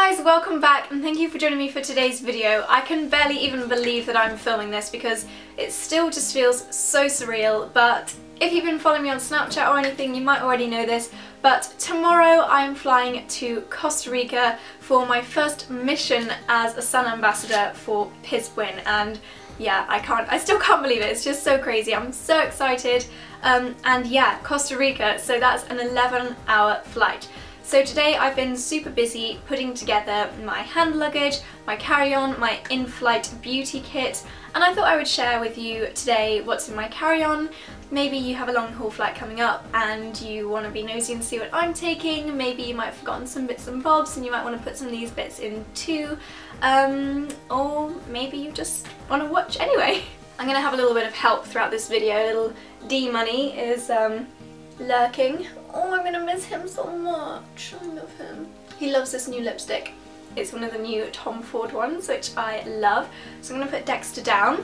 guys, welcome back and thank you for joining me for today's video. I can barely even believe that I'm filming this because it still just feels so surreal, but if you've been following me on Snapchat or anything you might already know this, but tomorrow I'm flying to Costa Rica for my first mission as a Sun Ambassador for PISWin, and yeah, I still can't believe it. It's just so crazy. I'm so excited. And yeah, Costa Rica, so that's an 11-hour flight. So today I've been super busy putting together my hand luggage, my carry-on, my in-flight beauty kit, and I thought I would share with you today what's in my carry-on. Maybe you have a long haul flight coming up and you want to be nosy and see what I'm taking. Maybe you might have forgotten some bits and bobs and you might want to put some of these bits in too. Or maybe you just want to watch anyway. I'm going to have a little bit of help throughout this video. Little D-Money is lurking. Oh, I'm gonna miss him so much. I love him. He loves this new lipstick. It's one of the new Tom Ford ones, which I love. So I'm gonna put Dexter down.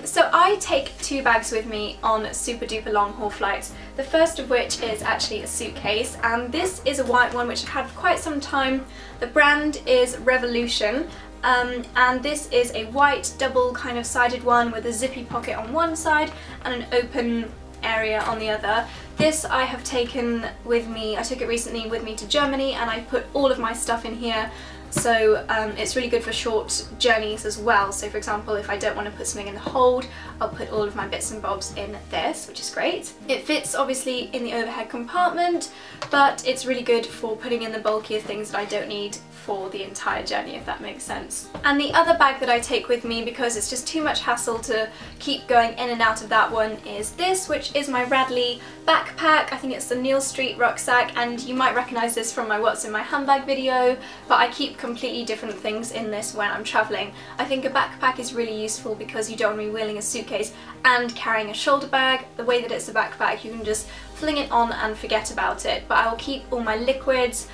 So I take 2 bags with me on super duper long haul flights. The first of which is actually a suitcase, and this is a white one which I've had for quite some time. The brand is Revolution. And this is a white double kind of sided one with a zippy pocket on one side and an open area on the other. This I have taken with me, I took it recently with me to Germany, and I put all of my stuff in here, so it's really good for short journeys as well. So for example, if I don't want to put something in the hold, I'll put all of my bits and bobs in this, which is great. It fits obviously in the overhead compartment, but it's really good for putting in the bulkier things that I don't need for the entire journey, if that makes sense. And the other bag that I take with me, because it's just too much hassle to keep going in and out of that one, is this, which is my Radley Backpack. I think it's the Neil Street rucksack, and you might recognise this from my What's in My Handbag video, but I keep completely different things in this when I'm travelling. I think a backpack is really useful because you don't want to be wheeling a suitcase and carrying a shoulder bag. The way that it's a backpack, you can just fling it on and forget about it, but I will keep all my liquids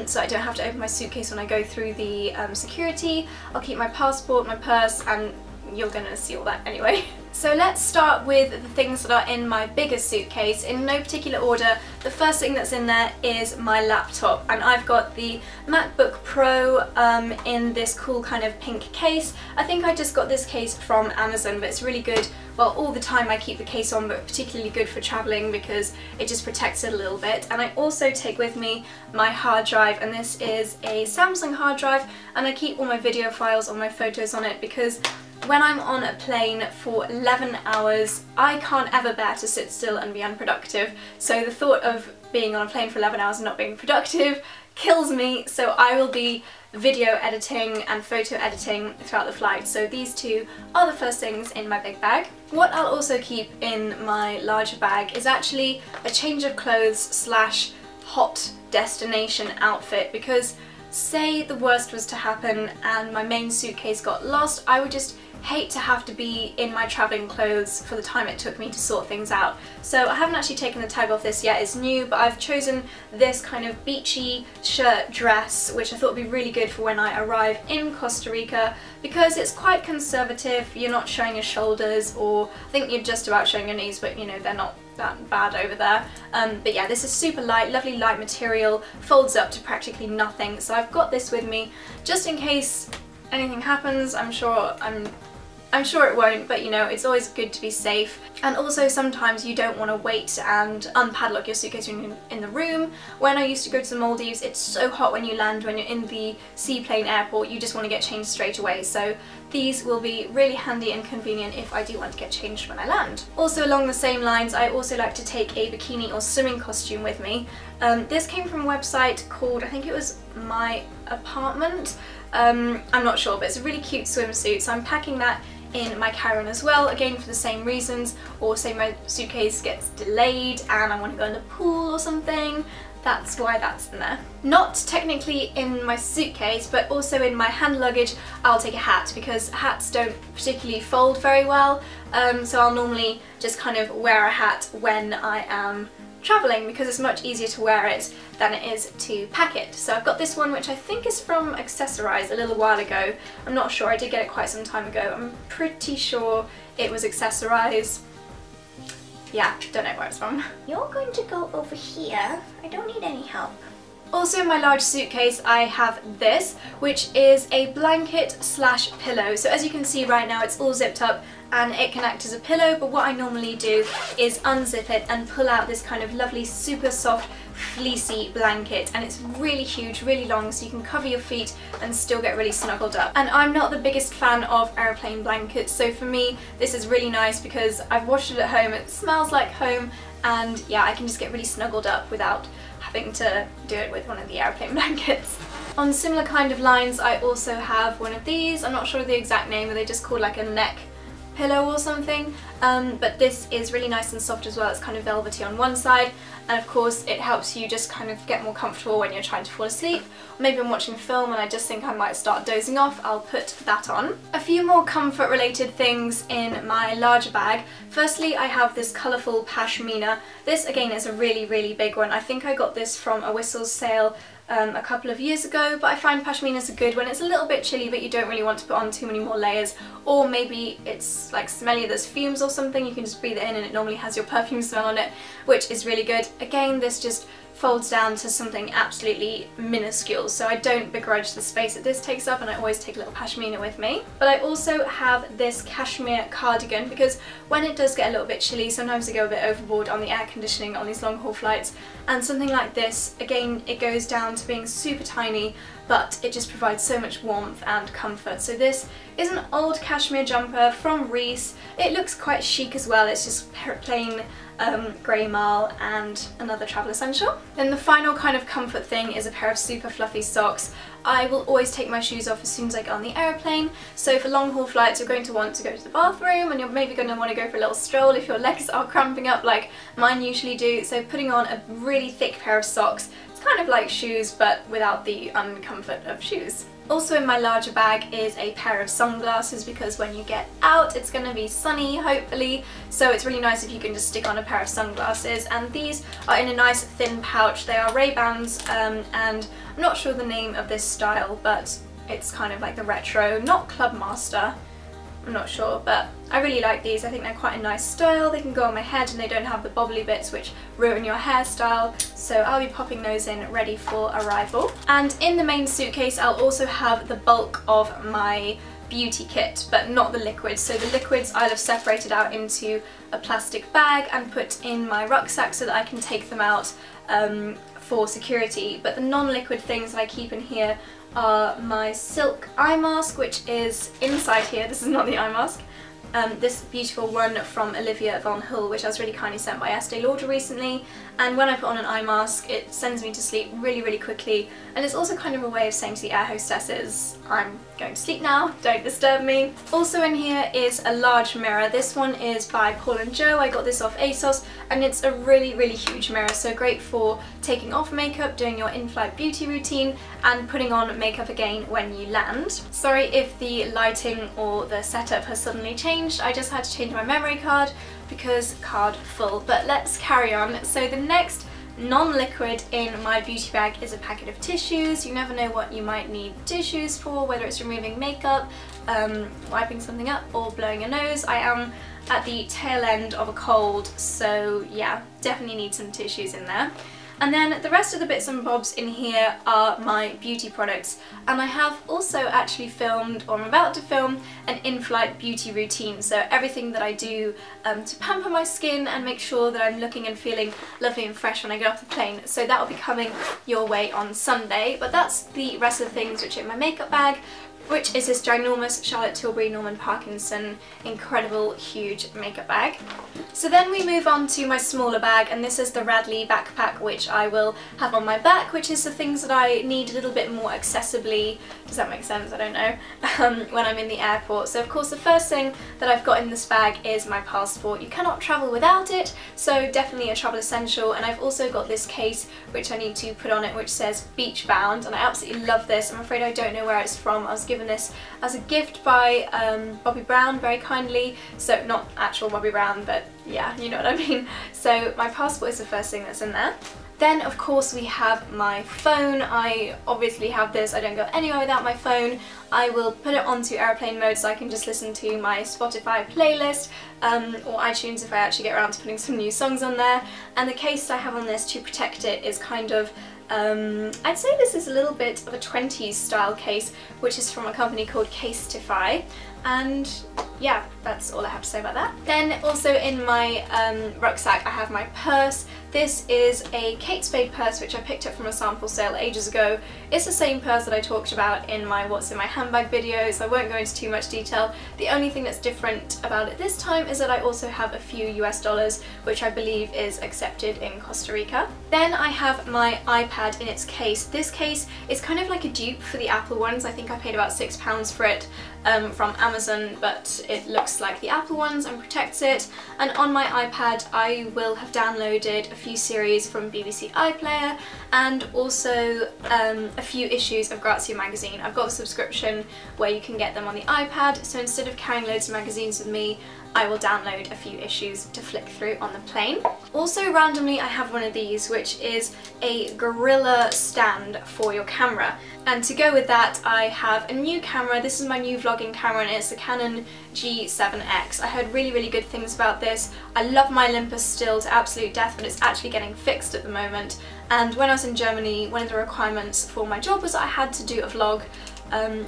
so I don't have to open my suitcase when I go through the security. I'll keep my passport, my purse, and you're gonna see all that anyway. So let's start with the things that are in my biggest suitcase. In no particular order, the first thing that's in there is my laptop, and I've got the MacBook Pro in this cool kind of pink case. I think I just got this case from Amazon, but it's really good. Well, all the time I keep the case on, but particularly good for travelling because it just protects it a little bit. And I also take with me my hard drive, and this is a Samsung hard drive, and I keep all my video files, all my photos on it, because when I'm on a plane for 11 hours, I can't ever bear to sit still and be unproductive. So the thought of being on a plane for 11 hours and not being productive kills me, so I will be video editing and photo editing throughout the flight. So these two are the first things in my big bag. What I'll also keep in my larger bag is actually a change of clothes slash hot destination outfit, because say the worst was to happen and my main suitcase got lost, I would just hate to have to be in my travelling clothes for the time it took me to sort things out. So I haven't actually taken the tag off this yet, it's new, but I've chosen this kind of beachy shirt dress, which I thought would be really good for when I arrive in Costa Rica, because it's quite conservative. You're not showing your shoulders, or I think you're just about showing your knees, but you know, they're not that bad over there. But yeah, this is super light, lovely light material, folds up to practically nothing. So I've got this with me just in case anything happens. I'm sure it won't, but you know, it's always good to be safe. And also sometimes you don't want to wait and unpadlock your suitcase when you're in the room. When I used to go to the Maldives, it's so hot when you land, when you're in the seaplane airport, you just want to get changed straight away. So these will be really handy and convenient if I do want to get changed when I land. Also along the same lines, I also like to take a bikini or swimming costume with me. This came from a website called, I think it was My Apartment. I'm not sure, but it's a really cute swimsuit, so I'm packing that in my carry-on as well, again for the same reasons, or say my suitcase gets delayed and I want to go in the pool or something. That's why that's in there. Not technically in my suitcase, but also in my hand luggage, I'll take a hat, because hats don't particularly fold very well, so I'll normally just kind of wear a hat when I am travelling, because it's much easier to wear it than it is to pack it. So I've got this one, which I think is from Accessorize a little while ago. I'm not sure, I did get it quite some time ago. I'm pretty sure it was Accessorize. Yeah, don't know where it's from. You're going to go over here. I don't need any help. Also in my large suitcase I have this, which is a blanket slash pillow. So as you can see right now it's all zipped up and it can act as a pillow, but what I normally do is unzip it and pull out this kind of lovely super soft fleecy blanket, and it's really huge, really long, so you can cover your feet and still get really snuggled up. And I'm not the biggest fan of airplane blankets, so for me this is really nice because I've washed it at home, it smells like home, and yeah, I can just get really snuggled up without having to do it with one of the airplane blankets. On similar kind of lines I also have one of these. I'm not sure the exact name, are they just called like a neck pillow or something, but this is really nice and soft as well. It's kind of velvety on one side, and of course it helps you just kind of get more comfortable when you're trying to fall asleep. Or maybe I'm watching a film and I just think I might start dozing off, I'll put that on. A few more comfort related things in my larger bag. Firstly, I have this colourful pashmina. This again is a really big one. I think I got this from a Whistles sale a couple of years ago, but I find pashminas are good when it's a little bit chilly but you don't really want to put on too many more layers, or maybe it's like smelly, there's fumes or something, you can just breathe it in and it normally has your perfume smell on it, which is really good. Again, this just folds down to something absolutely minuscule, so I don't begrudge the space that this takes up, and I always take a little pashmina with me. But I also have this cashmere cardigan because when it does get a little bit chilly, sometimes I go a bit overboard on the air conditioning on these long haul flights, and something like this, again, it goes down to being super tiny, but it just provides so much warmth and comfort. So this is an old cashmere jumper from Reese. It looks quite chic as well, it's just plain grey marl and another travel essential. Then the final kind of comfort thing is a pair of super fluffy socks. I will always take my shoes off as soon as I get on the airplane, so for long haul flights you're going to want to go to the bathroom and you're maybe going to want to go for a little stroll if your legs are cramping up like mine usually do, so putting on a really thick pair of socks, it's kind of like shoes but without the uncomfort of shoes. Also in my larger bag is a pair of sunglasses because when you get out it's going to be sunny hopefully, so it's really nice if you can just stick on a pair of sunglasses, and these are in a nice thin pouch. They are Ray-Bans and I'm not sure the name of this style, but it's kind of like the retro, not Clubmaster, I'm not sure, but I really like these. I think they're quite a nice style. They can go on my head and they don't have the bobbly bits which ruin your hairstyle, so I'll be popping those in ready for arrival. And in the main suitcase I'll also have the bulk of my beauty kit, but not the liquids. So the liquids I'll have separated out into a plastic bag and put in my rucksack so that I can take them out for security, but the non-liquid things that I keep in here are my silk eye mask, which is inside here. This is not the eye mask. This beautiful one from Olivia von Hull, which I was really kindly sent by Estee Lauder recently, and when I put on an eye mask it sends me to sleep really quickly, and it's also kind of a way of saying to the air hostesses, I'm going to sleep now, don't disturb me. Also in here is a large mirror. This one is by Paul & Joe. I got this off ASOS and it's a really huge mirror, so great for taking off makeup, doing your in-flight beauty routine and putting on makeup again when you land. Sorry if the lighting or the setup has suddenly changed, I just had to change my memory card because card full, but let's carry on. So the next non-liquid in my beauty bag is a packet of tissues. You never know what you might need tissues for, whether it's removing makeup, wiping something up or blowing a nose. I am at the tail end of a cold, so yeah, definitely need some tissues in there. And then the rest of the bits and bobs in here are my beauty products, and I have also actually filmed, or I'm about to film, an in-flight beauty routine, so everything that I do to pamper my skin and make sure that I'm looking and feeling lovely and fresh when I get off the plane, so that will be coming your way on Sunday. But that's the rest of the things which are in my makeup bag, which is this ginormous Charlotte Tilbury Norman Parkinson incredible huge makeup bag. So then we move on to my smaller bag, and this is the Radley Backpack, which I will have on my back, which is the things that I need a little bit more accessibly, does that make sense? I don't know, when I'm in the airport. So of course the first thing that I've got in this bag is my passport. You cannot travel without it, so definitely a travel essential. And I've also got this case which I need to put on it, which says beach bound, and I absolutely love this. I'm afraid I don't know where it's from. I was given this as a gift by Bobby Brown very kindly, so not actual Bobby Brown, but yeah, you know what I mean. So my passport is the first thing that's in there. Then of course we have my phone. I obviously have this, I don't go anywhere without my phone. I will put it onto airplane mode so I can just listen to my Spotify playlist or iTunes if I actually get around to putting some new songs on there. And the case I have on this to protect it is kind of I'd say this is a little bit of a 20s style case, which is from a company called Casetify, and yeah, that's all I have to say about that. Then also in my rucksack I have my purse. This is a Kate Spade purse which I picked up from a sample sale ages ago. It's the same purse that I talked about in my what's in my handbag video, so I won't go into too much detail. The only thing that's different about it this time is that I also have a few US dollars, which I believe is accepted in Costa Rica. Then I have my iPad in its case. This case is kind of like a dupe for the Apple ones. I think I paid about £6 for it from Amazon, but it looks like the Apple ones and protects it. And on my iPad I will have downloaded a few series from BBC iPlayer and also a few issues of Grazia magazine. I've got a subscription where you can get them on the iPad, so instead of carrying loads of magazines with me, I will download a few issues to flick through on the plane. Also randomly I have one of these, which is a gorilla stand for your camera. And to go with that I have a new camera. This is my new vlogging camera and it's the Canon G7X. I heard really good things about this. I love my Olympus still to absolute death, but it's actually getting fixed at the moment. And when I was in Germany, one of the requirements for my job was I had to do a vlog.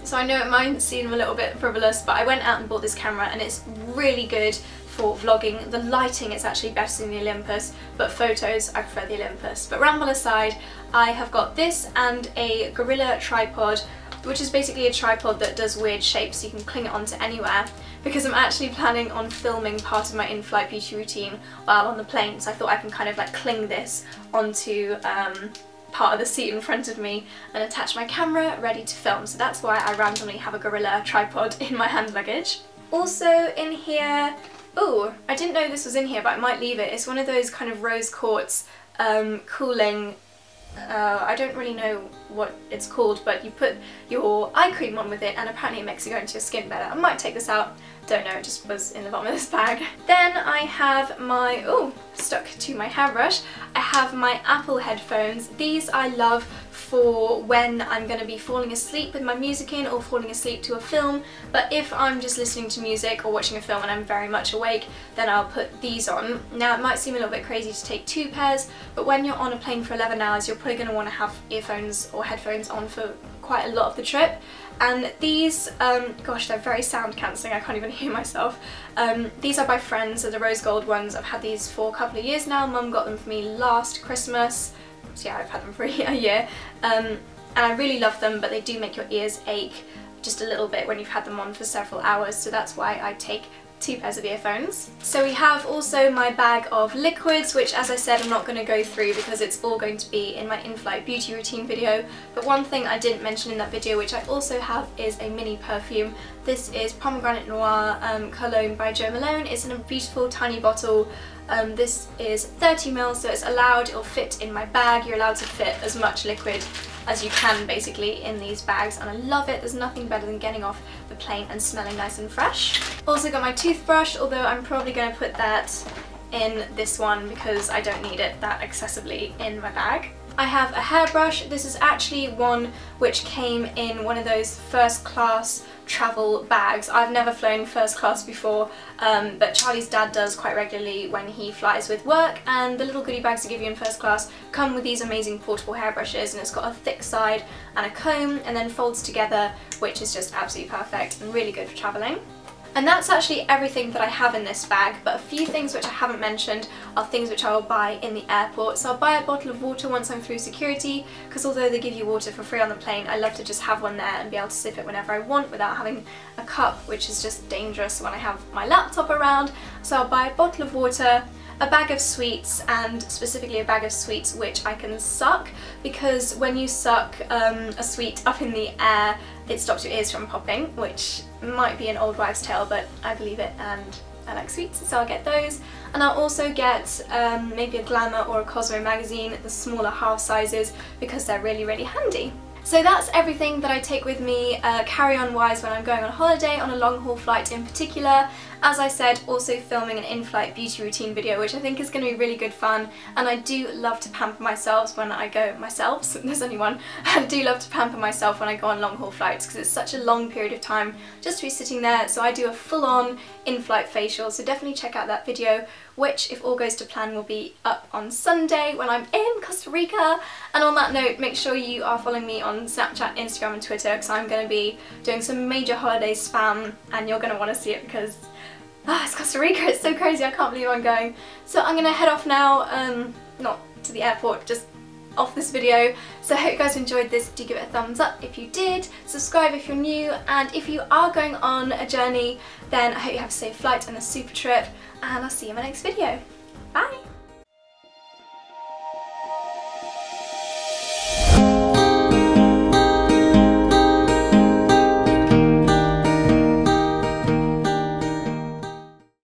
So I know it might seem a little bit frivolous, but I went out and bought this camera and it's really good for vlogging. The lighting is actually better than the Olympus, but photos I prefer the Olympus. But ramble aside, I have got this and a gorilla tripod, which is basically a tripod that does weird shapes so you can cling it onto anywhere, because I'm actually planning on filming part of my in-flight beauty routine while on the plane, so I thought I can kind of like cling this onto part of the seat in front of me and attach my camera ready to film. So that's why I randomly have a gorilla tripod in my hand luggage. Also in here, oh, I didn't know this was in here, but I might leave it. It's one of those kind of rose quartz cooling, I don't really know what it's called, but you put your eye cream on with it and apparently it makes it go into your skin better. I might take this out, don't know, it just was in the bottom of this bag. Then I have my, oh, stuck to my hairbrush, I have my Apple headphones. These I love for when I'm going to be falling asleep with my music in or falling asleep to a film, but if I'm just listening to music or watching a film and I'm very much awake, then I'll put these on. Now it might seem a little bit crazy to take two pairs, but when you're on a plane for 11 hours you're probably going to want to have earphones or headphones on for quite a lot of the trip. And these, gosh, they're very sound cancelling, I can't even hear myself. These are by Friends, they're the rose gold ones. I've had these for a couple of years now. Mum got them for me last Christmas. So yeah, I've had them for a year. And I really love them, but they do make your ears ache just a little bit when you've had them on for several hours, so that's why I take two pairs of earphones. So we have also my bag of liquids, which as I said I'm not going to go through because it's all going to be in my in-flight beauty routine video, but one thing I didn't mention in that video which I also have is a mini perfume. This is Pomegranate Noir Cologne by Jo Malone. It's in a beautiful tiny bottle. This is 30 ml, so it's allowed, it'll fit in my bag. You're allowed to fit as much liquid as you can basically in these bags, and I love it. There's nothing better than getting off the plane and smelling nice and fresh. Also got my toothbrush, although I'm probably going to put that in this one because I don't need it that excessively in my bag. I have a hairbrush. This is actually one which came in one of those first class travel bags. I've never flown first class before, but Charlie's dad does quite regularly when he flies with work, and the little goodie bags they give you in first class come with these amazing portable hairbrushes, and it's got a thick side and a comb and then folds together, which is just absolutely perfect and really good for travelling. And that's actually everything that I have in this bag, but a few things which I haven't mentioned are things which I will buy in the airport. So I'll buy a bottle of water once I'm through security, because although they give you water for free on the plane, I love to just have one there and be able to sip it whenever I want without having a cup, which is just dangerous when I have my laptop around. So I'll buy a bottle of water, a bag of sweets, and specifically a bag of sweets which I can suck, because when you suck a sweet up in the air it stops your ears from popping, which might be an old wives' tale, but I believe it and I like sweets, so I'll get those. And I'll also get maybe a Glamour or a Cosmo magazine, the smaller half sizes, because they're really handy. So that's everything that I take with me carry-on wise when I'm going on holiday, on a long haul flight in particular. As I said, also filming an in-flight beauty routine video, which I think is going to be really good fun, and I do love to pamper myself when I go, there's only one, I do love to pamper myself when I go on long haul flights because it's such a long period of time just to be sitting there, so I do a full-on in-flight facial, so definitely check out that video, which if all goes to plan will be up on Sunday when I'm in Costa Rica. And on that note, make sure you are following me on Snapchat, Instagram and Twitter because I'm going to be doing some major holiday spam and you're going to want to see it because it's Costa Rica, it's so crazy, I can't believe I'm going. So I'm going to head off now, not to the airport, just off this video. So I hope you guys enjoyed this. Do give it a thumbs up if you did, subscribe if you're new, and if you are going on a journey then I hope you have a safe flight and a super trip, and I'll see you in my next video. Bye!